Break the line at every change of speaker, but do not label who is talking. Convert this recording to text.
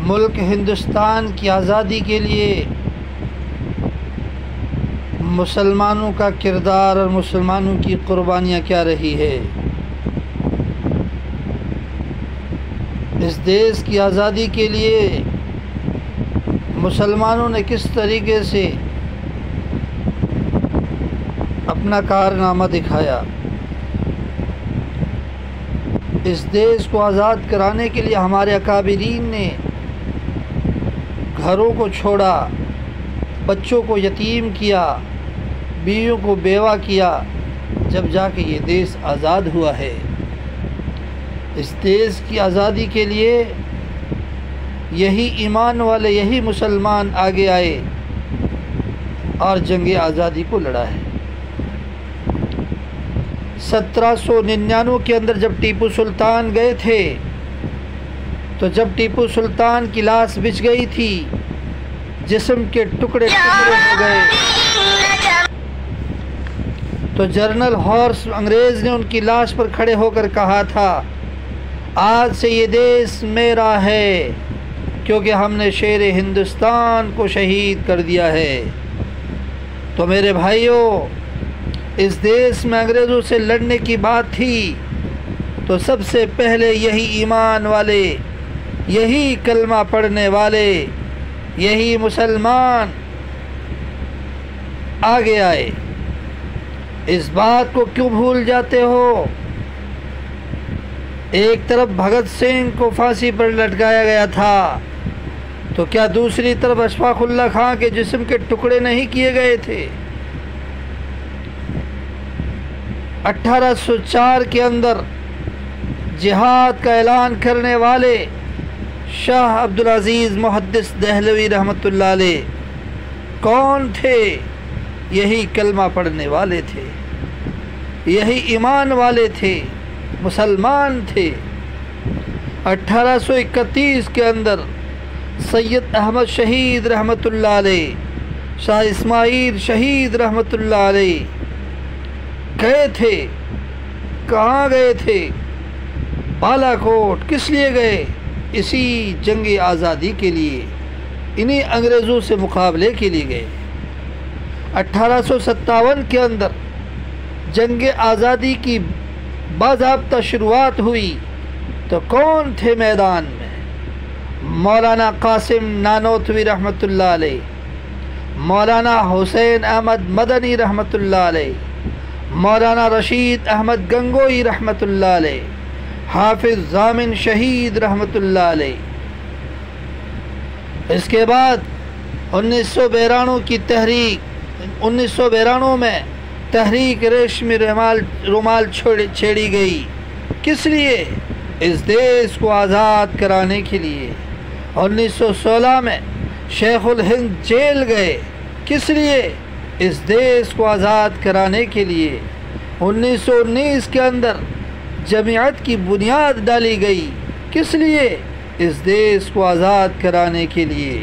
ملک ہندوستان کی آزادی کے لیے مسلمانوں کا کردار اور مسلمانوں کی قربانیاں کیا رہی ہے، اس دیش کی آزادی کے لیے مسلمانوں نے کس طریقے سے اپنا کارنامہ دکھایا۔ اس دیش کو آزاد کرانے کے لیے ہمارے اکابرین نے گھروں کو چھوڑا، بچوں کو یتیم کیا، بیویوں کو بیوہ کیا، جب جا کے یہ دیش آزاد ہوا ہے۔ اس دیش کی آزادی کے لیے یہی ایمان والے، یہی مسلمان آگے آئے اور جنگ آزادی کو لڑا ہے۔ 1799 کے اندر جب ٹیپو سلطان گئے تھے، تو جب ٹیپو سلطان کی لاش بچھ گئی تھی، جسم کے ٹکڑے ٹکڑے ہو گئے، تو جنرل ہارس انگریز نے ان کی لاش پر کھڑے ہو کر کہا تھا، آج سے یہ دیش میرا ہے، کیونکہ ہم نے شیر ہندوستان کو شہید کر دیا ہے۔ تو میرے بھائیوں، اس دیش میں انگریزوں سے لڑنے کی بات تھی تو سب سے پہلے یہی ایمان والے، یہی کلمہ پڑھنے والے، یہی مسلمان آگے آئے۔ اس بات کو کیوں بھول جاتے ہو؟ ایک طرف بھگت سنگھ کو پھانسی پر لٹکایا گیا تھا، تو کیا دوسری طرف اشفاق اللہ خان کے جسم کے ٹکڑے نہیں کیے گئے تھے؟ 1804 کے اندر جہاد کا اعلان کرنے والے شاہ عبدالعزیز محدث دہلوی رحمۃ اللہ علیہ کون تھے؟ یہی کلمہ پڑھنے والے تھے، یہی ایمان والے تھے، مسلمان تھے۔ 1831 کے اندر سید احمد شہید رحمۃ اللہ علیہ، شاہ اسماعیل شہید رحمۃ اللہ علیہ گئے تھے۔ کہاں گئے تھے؟ بالا کوٹ۔ کس لیے گئے؟ اسی جنگ آزادی کے لیے، انہی انگریزوں سے مقابلے کے لیے گئے۔ 1857 کے اندر جنگ آزادی کی باضابطہ شروعات ہوئی تو کون تھے میدان میں؟ مولانا قاسم نانوتوی رحمۃ اللہ علیہ، مولانا حسین احمد مدنی رحمۃ اللہ علیہ، مولانا رشید احمد گنگوئی رحمۃ اللہ علیہ، حافظ ضامن شہید رحمۃ اللہ علیہ۔ اس کے بعد 1992 کی تحریک، 1992 میں تحریک ریشمی رومال چھیڑی گئی۔ کس لیے؟ اس دیش کو آزاد کرانے کے لیے۔ 1916 میں شیخ الہند جیل گئے۔ کس لیے؟ اس دیش کو آزاد کرانے کے لیے۔ 1919 کے اندر جمعیت کی بنیاد ڈالی گئی۔ کس لیے؟ اس دیش کو آزاد کرانے کے لیے۔